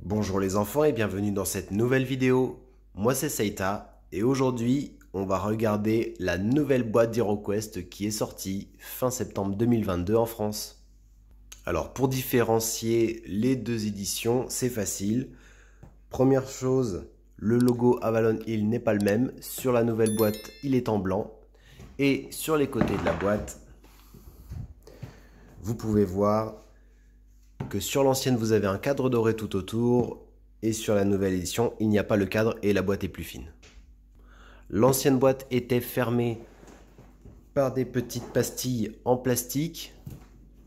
Bonjour les enfants et bienvenue dans cette nouvelle vidéo. Moi c'est Seita et aujourd'hui on va regarder la nouvelle boîte d'HeroQuest qui est sortie fin septembre 2022 en France. Alors pour différencier les deux éditions, c'est facile. Première chose, le logo Avalon Hill n'est pas le même. Sur la nouvelle boîte, il est en blanc. Et sur les côtés de la boîte, vous pouvez voir que sur l'ancienne, vous avez un cadre doré tout autour. Et sur la nouvelle édition, il n'y a pas le cadre et la boîte est plus fine. L'ancienne boîte était fermée par des petites pastilles en plastique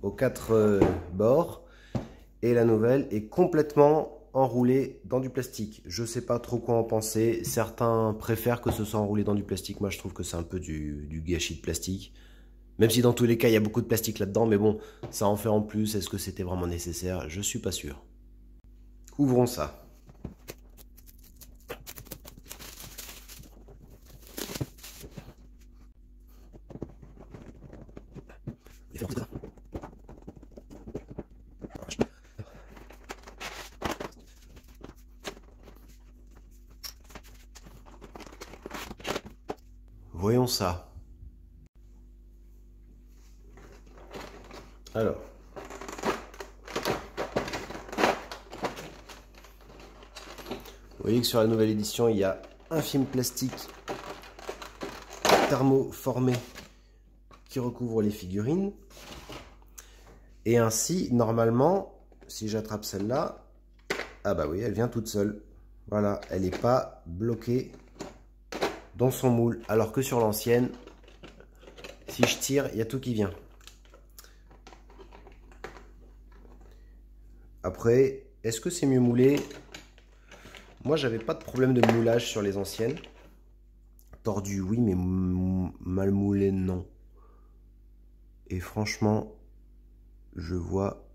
aux quatre bords. Et la nouvelle est complètement enroulée dans du plastique. Je ne sais pas trop quoi en penser. Certains préfèrent que ce soit enroulé dans du plastique. Moi, je trouve que c'est un peu du gâchis de plastique. Même si dans tous les cas, il y a beaucoup de plastique là-dedans. Mais bon, ça en fait en plus. Est-ce que c'était vraiment nécessaire? Je ne suis pas sûr. Ouvrons ça. Voyons ça. Alors. Vous voyez que sur la nouvelle édition, il y a un film plastique thermoformé qui recouvre les figurines. Et ainsi, normalement, si j'attrape celle-là, ah bah oui, elle vient toute seule. Voilà, elle n'est pas bloquée dans son moule. Alors que sur l'ancienne, si je tire, il y a tout qui vient. Après, est-ce que c'est mieux moulé? Moi, j'avais pas de problème de moulage sur les anciennes. Tordu, oui, mais mal moulé, non. Et franchement, je vois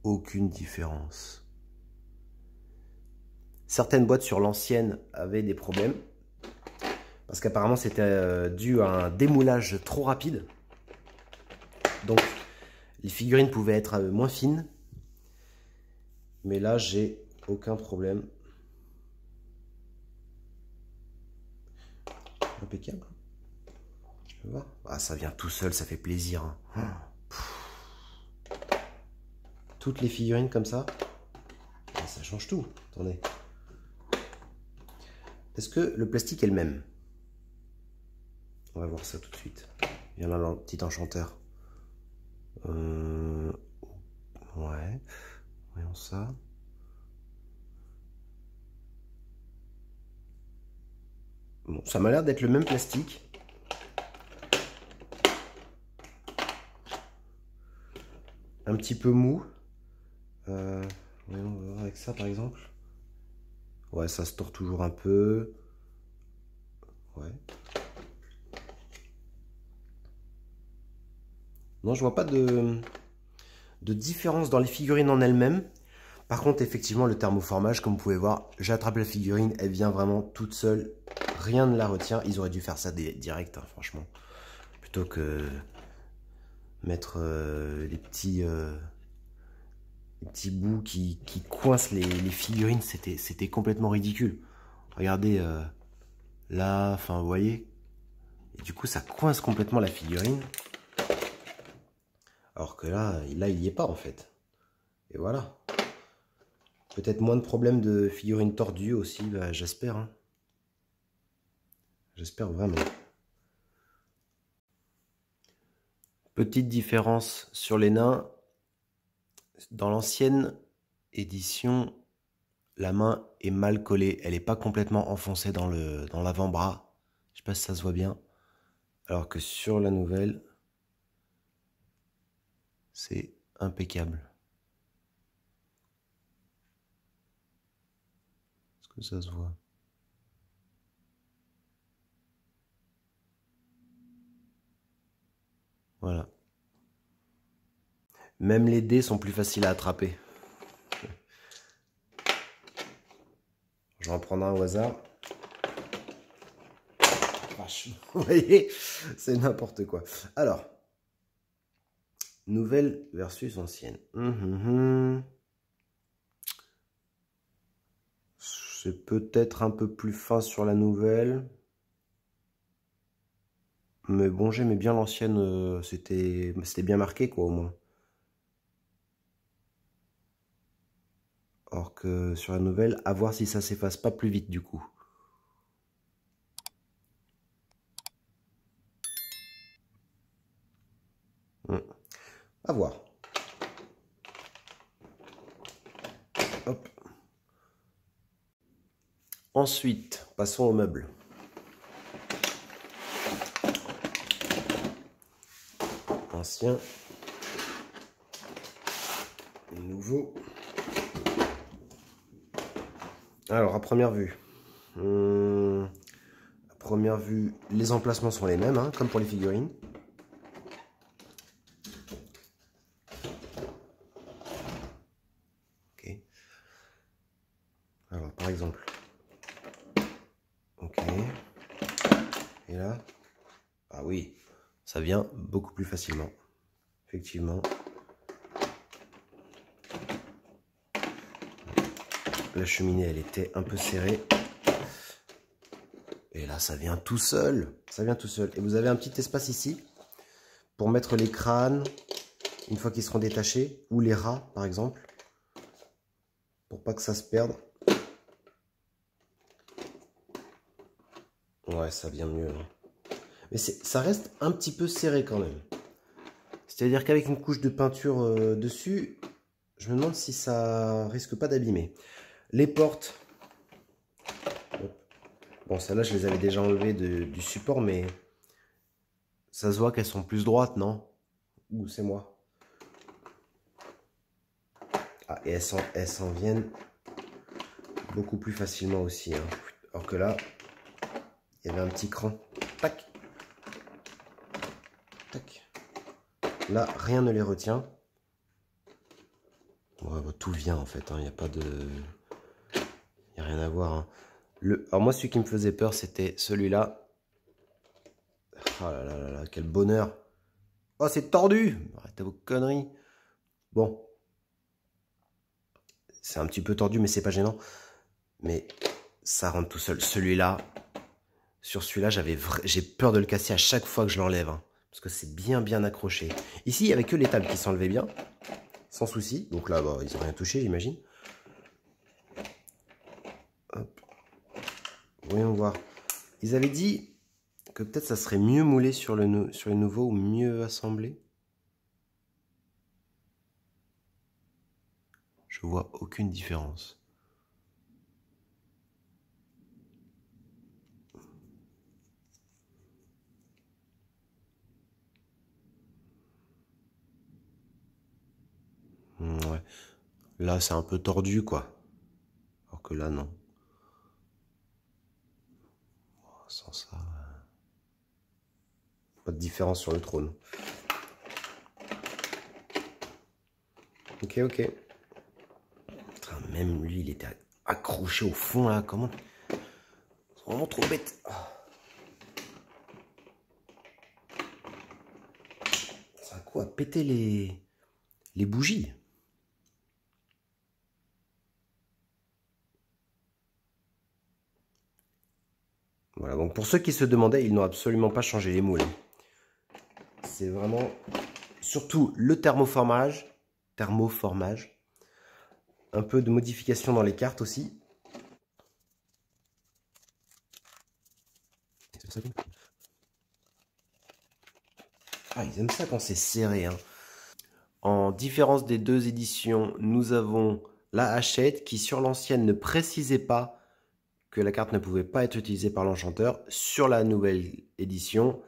aucune différence. Certaines boîtes sur l'ancienne avaient des problèmes. Parce qu'apparemment, c'était dû à un démoulage trop rapide. Donc, les figurines pouvaient être moins fines. Mais là, j'ai aucun problème. Impeccable. Je peux voir. Ah, ça vient tout seul, ça fait plaisir. Toutes les figurines comme ça. Ah, ça change tout. Attendez. Est-ce que le plastique est le même? On va voir ça tout de suite. Il y en a un petit enchanteur. Ouais. Voyons ça. Bon, ça m'a l'air d'être le même plastique. Un petit peu mou. Voyons, on va voir avec ça par exemple. Ouais, ça se tord toujours un peu. Ouais. Non, je vois pas de différence dans les figurines en elles-mêmes. Par contre, effectivement, le thermoformage, comme vous pouvez voir, j'attrape la figurine, elle vient vraiment toute seule. Rien ne la retient. Ils auraient dû faire ça direct, hein, franchement. Plutôt que mettre les petits bouts qui coincent les figurines. C'était complètement ridicule. Regardez là, enfin, vous voyez. Et du coup, ça coince complètement la figurine. Alors que là, il n'y est pas en fait. Et voilà. Peut-être moins de problèmes de figurines tordues aussi, bah, j'espère. Hein. J'espère vraiment. Petite différence sur les nains. Dans l'ancienne édition, la main est mal collée. Elle n'est pas complètement enfoncée dans l'avant-bras. Je ne sais pas si ça se voit bien. Alors que sur la nouvelle, c'est impeccable. Est-ce que ça se voit? Voilà. Même les dés sont plus faciles à attraper. Je vais en prendre un au hasard. Vache. Vous voyez, c'est n'importe quoi. Alors, nouvelle versus ancienne. C'est peut-être un peu plus fin sur la nouvelle. Mais bon, j'aimais bien l'ancienne, c'était bien marqué quoi au moins. Or que sur la nouvelle, à voir si ça s'efface pas plus vite du coup. À voir. Hop. Ensuite, passons aux meubles. Ancien. Nouveau. Alors, à première vue. À première vue, les emplacements sont les mêmes, hein, comme pour les figurines. Ok. Alors, par exemple. Ok. Et là. Ah oui, ça vient beaucoup plus facilement. Effectivement. La cheminée, elle était un peu serrée. Et là, ça vient tout seul. Ça vient tout seul. Et vous avez un petit espace ici pour mettre les crânes une fois qu'ils seront détachés. Ou les rats, par exemple. Pour pas que ça se perde. Ouais, ça vient mieux. Mais ça reste un petit peu serré quand même. C'est-à-dire qu'avec une couche de peinture dessus, je me demande si ça risque pas d'abîmer. Les portes. Bon, celles-là, je les avais déjà enlevées du support, mais ça se voit qu'elles sont plus droites, non? Ou c'est moi? Ah, et elles s'en viennent beaucoup plus facilement aussi. Hein. Alors que là, il y avait un petit cran. Tac. Tac. Là, rien ne les retient. Ouais, bah, tout vient en fait. Il n'y a pas de... Il n'y a rien à voir. Hein. Alors moi, celui qui me faisait peur, c'était celui-là. Oh là là là là, quel bonheur. Oh, c'est tordu. Arrêtez vos conneries. Bon. C'est un petit peu tordu, mais c'est pas gênant. Mais ça rentre tout seul. Celui-là, sur celui-là, j'ai peur de le casser à chaque fois que je l'enlève. Hein, parce que c'est bien accroché. Ici, il n'y avait que les tables qui s'enlevaient bien. Sans souci. Donc là, bah, ils n'ont rien touché, j'imagine. Hop. Voyons voir. Ils avaient dit que peut-être ça serait mieux moulé sur les nouveaux ou mieux assemblé. Je vois aucune différence. Ouais. Là, c'est un peu tordu, quoi. Alors que là, non. Oh, sans ça... Pas de différence sur le trône. Ok, ok. Putain, même lui, il était accroché au fond, là. Comment... C'est vraiment trop bête. Ça a quoi? Péter les bougies. Voilà, donc pour ceux qui se demandaient, ils n'ont absolument pas changé les moules. C'est vraiment surtout le thermoformage, un peu de modification dans les cartes aussi. Ah, ils aiment ça quand c'est serré. Hein. En différence des deux éditions, nous avons la hachette qui sur l'ancienne ne précisait pas que la carte ne pouvait pas être utilisée par l'enchanteur. Sur la nouvelle édition,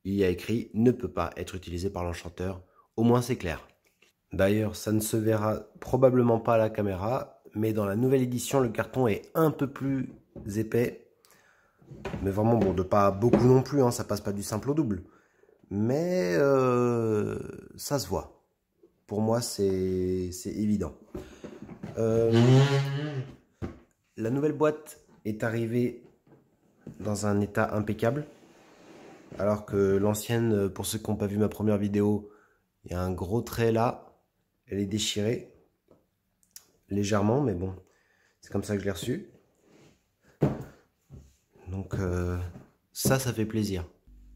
il y a écrit « ne peut pas être utilisé par l'enchanteur ». Au moins c'est clair. D'ailleurs, ça ne se verra probablement pas à la caméra, mais dans la nouvelle édition, le carton est un peu plus épais. Mais vraiment, bon, de pas beaucoup non plus, hein, ça passe pas du simple au double. Mais ça se voit. Pour moi, c'est évident. La nouvelle boîte est arrivée dans un état impeccable. Alors que l'ancienne, pour ceux qui n'ont pas vu ma première vidéo, il y a un gros trait là. Elle est déchirée. Légèrement, mais bon. C'est comme ça que je l'ai reçue. Donc ça fait plaisir.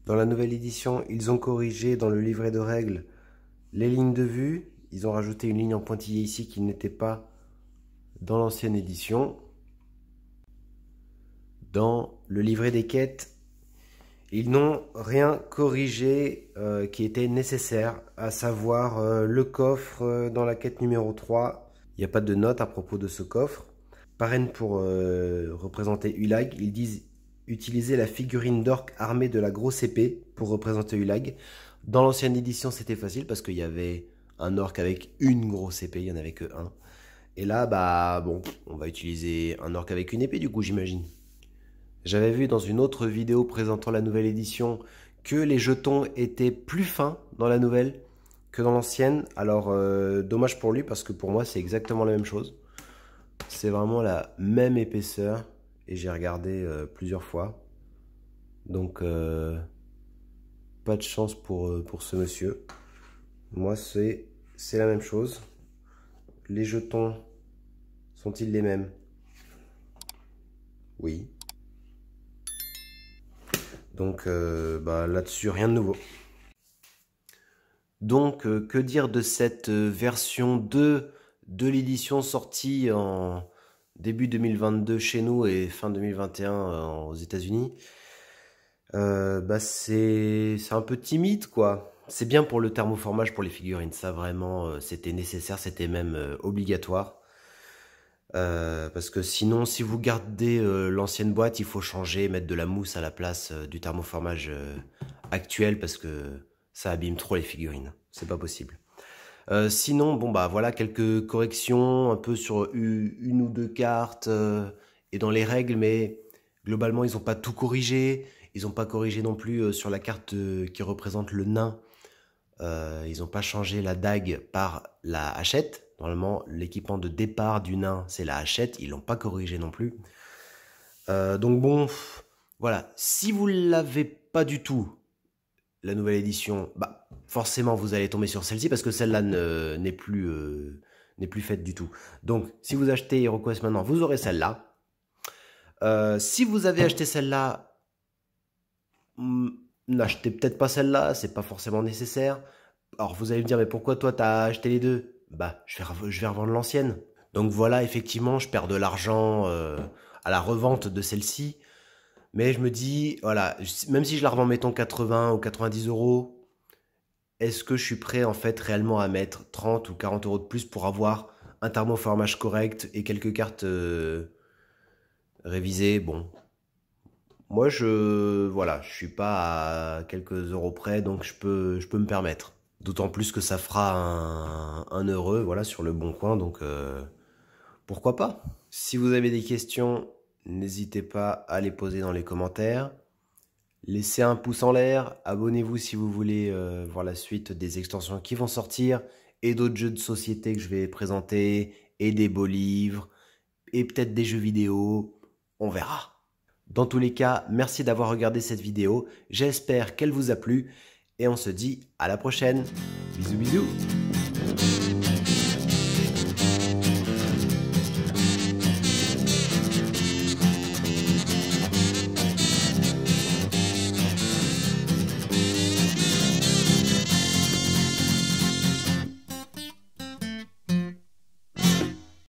Dans la nouvelle édition, ils ont corrigé dans le livret de règles les lignes de vue. Ils ont rajouté une ligne en pointillé ici qui n'était pas dans l'ancienne édition. Dans le livret des quêtes, ils n'ont rien corrigé qui était nécessaire, à savoir le coffre dans la quête numéro 3. Il n'y a pas de note à propos de ce coffre. Pareil pour représenter Ulag, ils disent utiliser la figurine d'orque armée de la grosse épée pour représenter Ulag. Dans l'ancienne édition, c'était facile parce qu'il y avait un orque avec une grosse épée, il n'y en avait que un. Et là, bah bon, on va utiliser un orque avec une épée du coup, j'imagine. J'avais vu dans une autre vidéo présentant la nouvelle édition que les jetons étaient plus fins dans la nouvelle que dans l'ancienne. Alors, dommage pour lui parce que pour moi, c'est exactement la même chose. C'est vraiment la même épaisseur et j'ai regardé plusieurs fois. Donc, pas de chance pour ce monsieur. Moi, c'est la même chose. Les jetons sont-ils les mêmes? Oui. Donc bah, là-dessus, rien de nouveau. Donc, que dire de cette version 2 de l'édition sortie en début 2022 chez nous et fin 2021 aux États-Unis? Bah, c'est un peu timide, quoi. C'est bien pour le thermoformage pour les figurines. Ça, vraiment, c'était nécessaire, c'était même obligatoire. Parce que sinon, si vous gardez l'ancienne boîte, il faut changer, mettre de la mousse à la place du thermoformage actuel parce que ça abîme trop les figurines. C'est pas possible. Sinon, bon bah voilà quelques corrections un peu sur une ou deux cartes et dans les règles, mais globalement ils n'ont pas tout corrigé. Ils n'ont pas corrigé non plus sur la carte qui représente le nain. Ils n'ont pas changé la dague par la hachette. Normalement, l'équipement de départ du nain, c'est la hachette. Ils l'ont pas corrigé non plus. Donc bon, voilà. Si vous l'avez pas du tout, la nouvelle édition, bah forcément vous allez tomber sur celle-ci parce que celle-là n'est plus faite du tout. Donc si vous achetez HeroQuest maintenant, vous aurez celle-là. Si vous avez acheté celle-là, n'achetez peut-être pas celle-là, c'est pas forcément nécessaire. Alors vous allez me dire, mais pourquoi toi t'as acheté les deux? Bah je vais revendre l'ancienne. Donc voilà, effectivement, je perds de l'argent à la revente de celle-ci. Mais je me dis, voilà, même si je la revends, mettons 80 ou 90 euros, est-ce que je suis prêt en fait réellement à mettre 30 ou 40 euros de plus pour avoir un thermoformage correct et quelques cartes révisées? Bon, moi voilà, je suis pas à quelques euros près, donc je peux me permettre. D'autant plus que ça fera un heureux, voilà, sur le bon coin, donc pourquoi pas? Si vous avez des questions, n'hésitez pas à les poser dans les commentaires. Laissez un pouce en l'air, abonnez-vous si vous voulez voir la suite des extensions qui vont sortir et d'autres jeux de société que je vais présenter et des beaux livres et peut-être des jeux vidéo, on verra. Dans tous les cas, merci d'avoir regardé cette vidéo, j'espère qu'elle vous a plu et on se dit à la prochaine. Bisous bisous.